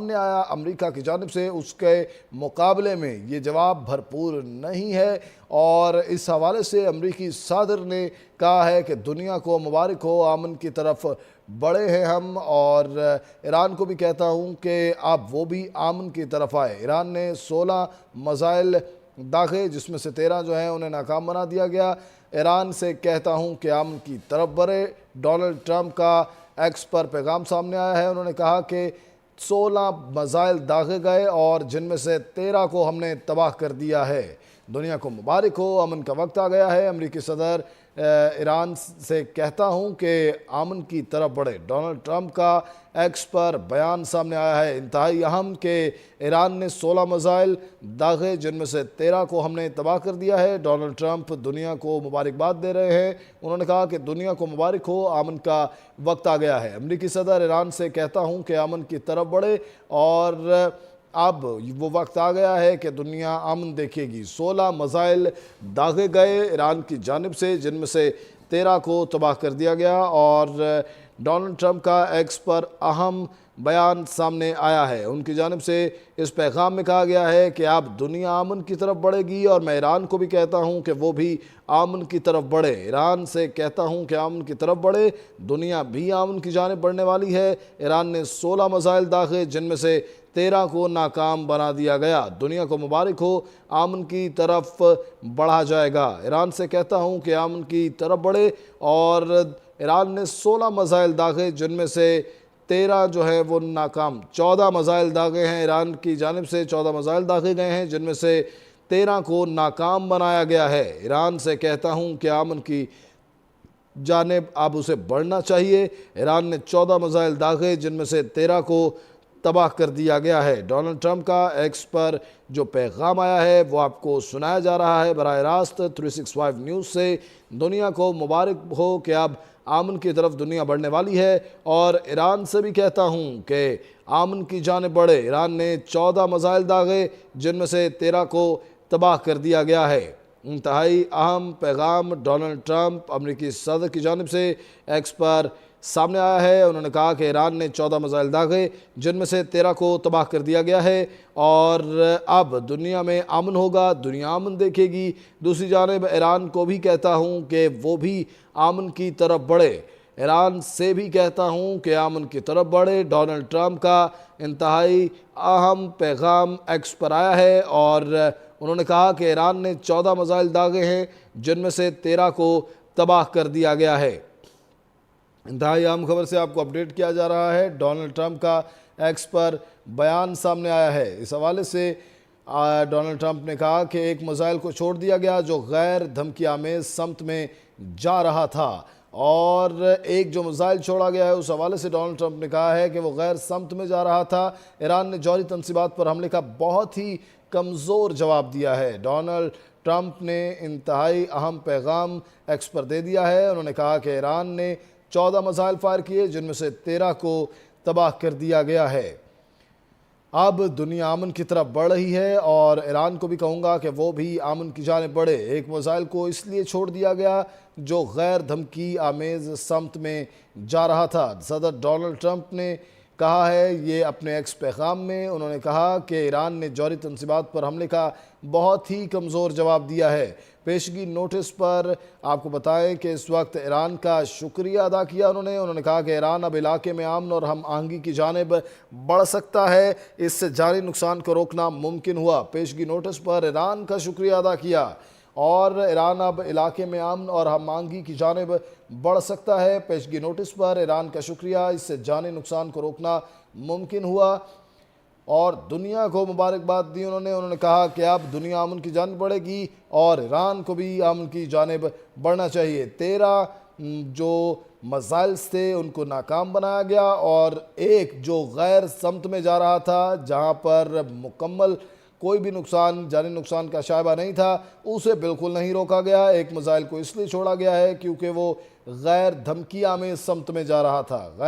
سامنے آیا امریکہ کی جانب سے، اس کے مقابلے میں یہ جواب بھرپور نہیں ہے، اور اس حوالے سے امریکی صدر نے کہا ہے کہ دنیا کو مبارک ہو، امن کی طرف بڑھے ہیں ہم، اور ایران کو بھی کہتا ہوں کہ اب وہ بھی امن کی طرف آئے۔ ایران نے 16 میزائل داغے، جس میں سے 13 جو ہیں انہیں ناکام بنا دیا گیا۔ ایران سے کہتا ہوں کہ امن کی طرف بڑھے۔ ڈونلڈ ٹرمپ کا ایکس پر پیغام سامنے آیا ہے، انہوں نے کہا کہ 16 میزائل داغے گئے اور جن میں سے 13 کو ہم نے تباہ کر دیا ہے۔ دنیا کو مبارک ہو، امن کا وقت آ گیا ہے۔ امریکی صدر ایران سے کہتا ہوں کہ امن کی طرف بڑھے۔ ڈونلڈ ٹرمپ کا ایکس پر بیان سامنے آیا ہے، انتہائی اہم، کہ ایران نے 16 میزائل داغے جن میں سے 13 کو ہم نے تباہ کر دیا ہے۔ ڈونلڈ ٹرمپ دنیا کو مبارکباد دے رہے ہیں، انہوں نے کہا کہ دنیا کو مبارک ہو، امن کا وقت آ گیا ہے۔ امریکی صدر ایران سے کہتا ہوں کہ امن کی طرف بڑھے، اور اب وہ وقت آ گیا ہے کہ دنیا امن دیکھے گی۔ 16 میزائل داغے گئے ایران کی جانب سے، جن میں سے 13 کو تباہ کر دیا گیا، اور ڈونلڈ ٹرمپ کا ایکس پر اہم بیان سامنے آیا ہے۔ ان کی جانب سے اس پیغام میں کہا گیا ہے کہ اب دنیا امن کی طرف بڑھے گی، اور میں ایران کو بھی کہتا ہوں کہ وہ بھی امن کی طرف بڑھے۔ ایران سے کہتا ہوں کہ امن کی طرف بڑھے، دنیا بھی امن کی جانب بڑھنے والی ہے۔ ایران نے 16 میزائل داغے جن میں سے 13 کو ناکام بنا دیا گیا۔ دنیا کو مبارک ہو، امن کی طرف بڑھا جائے گا۔ ایران سے کہتا ہوں کہ امن کی طرف بڑھے، اور ایران نے 16 میزائل داغے جن میں سے 13 جو ہیں وہ ناکام، 14 میزائل داغے ہیں ایران کی جانب سے، 14 میزائل داغے گئے ہیں جن میں سے 13 کو ناکام بنایا گیا ہے۔ ایران سے کہتا ہوں کہ امن کی جانب اب اسے بڑھنا چاہیے۔ ایران نے 14 میزائل داغے جن میں سے 13 کو تباہ کر دیا گیا ہے۔ ڈونلڈ ٹرمپ کا ایکس پر جو پیغام آیا ہے وہ آپ کو سنایا جا رہا ہے براہ راست 365 نیوز سے۔ دنیا کو مبارک ہو کہ اب امن کی طرف دنیا بڑھنے والی ہے، اور ایران سے بھی کہتا ہوں کہ امن کی جانب بڑھے۔ ایران نے 14 میزائل داغے جن میں سے 13 کو تباہ کر دیا گیا ہے۔ انتہائی اہم پیغام ڈونلڈ ٹرمپ امریکی صدر کی جانب سے ایکس پر سامنے آیا ہے۔ انہوں نے کہا کہ ایران نے 14 میزائل داغے جن میں سے 13 کو تباہ کر دیا گیا ہے، اور اب دنیا میں امن ہوگا، دنیا امن دیکھے گی۔ دوسری جانب ایران کو بھی کہتا ہوں کہ وہ بھی امن کی طرف بڑھے۔ ایران سے بھی کہتا ہوں کہ امن کی طرف بڑھے۔ ڈونلڈ ٹرمپ کا انتہائی اہم پیغام ایکس پر آیا ہے، اور انہوں نے کہا کہ ایران نے 14 میزائل داغے ہیں جن میں سے 13 کو تباہ کر دیا گیا ہے۔ انتہائی اہم خبر سے آپ کو اپڈیٹ کیا جا رہا ہے۔ ڈونلڈ ٹرمپ کا ایکس پر بیان سامنے آیا ہے۔ اس حوالے سے ڈونلڈ ٹرمپ نے کہا کہ ایک میزائل کو چھوڑ دیا گیا جو غیر دھمکی آمیز سمت میں جا رہا تھا، اور ایک جو میزائل چھوڑا گیا ہے اس حوالے سے ڈونلڈ ٹرمپ نے کہا ہے کہ وہ غیر سمت میں جا رہا تھا۔ ایران نے جوہری تنصیبات پر حملے کا بہت ہی کمزور جواب دیا ہے۔ ڈونلڈ ٹرمپ نے انتہائی اہم پیغام ایکس پر دے دیا ہے۔ انہوں نے کہا کہ ایران نے 14 میزائل فائر کیے جن میں سے 13 کو تباہ کر دیا گیا ہے۔ اب دنیا امن کی طرف بڑھ رہی ہے، اور ایران کو بھی کہوں گا کہ وہ بھی امن کی جانب بڑھے۔ ایک میزائل کو اس لیے چھوڑ دیا گیا جو غیر دھمکی آمیز سمت میں جا رہا تھا۔ صدر ڈونلڈ ٹرمپ نے کہا ہے یہ اپنے ایکس پیغام میں۔ انہوں نے کہا کہ ایران نے جوہری تنصیبات پر حملے کا بہت ہی کمزور جواب دیا ہے۔ پیشگی نوٹس پر آپ کو بتائیں کہ اس وقت ایران کا شکریہ ادا کیا انہوں نے کہا کہ ایران اب علاقے میں امن اور ہم آہنگی کی جانب بڑھ سکتا ہے، اس سے جانی نقصان کو روکنا ممکن ہوا۔ پیشگی نوٹس پر ایران کا شکریہ ادا کیا، اور ایران اب علاقے میں امن اور ہم آہنگی کی جانب بڑھ سکتا ہے۔ پیشگی نوٹس پر ایران کا شکریہ، اس سے جانی نقصان کو روکنا ممکن ہوا، اور دنیا کو مبارکباد دی انہوں نے کہا کہ اب دنیا امن کی جانب بڑھے گی، اور ایران کو بھی امن کی جانب بڑھنا چاہیے۔ 13 جو میزائلز تھے ان کو ناکام بنایا گیا، اور ایک جو غیر سمت میں جا رہا تھا جہاں پر مکمل کوئی بھی نقصان، جانی نقصان کا شائبہ نہیں تھا، اسے بالکل نہیں روکا گیا۔ ایک میزائل کو اس لیے چھوڑا گیا ہے کیونکہ وہ غیر دھمکی آمیز سمت میں جا رہا تھا۔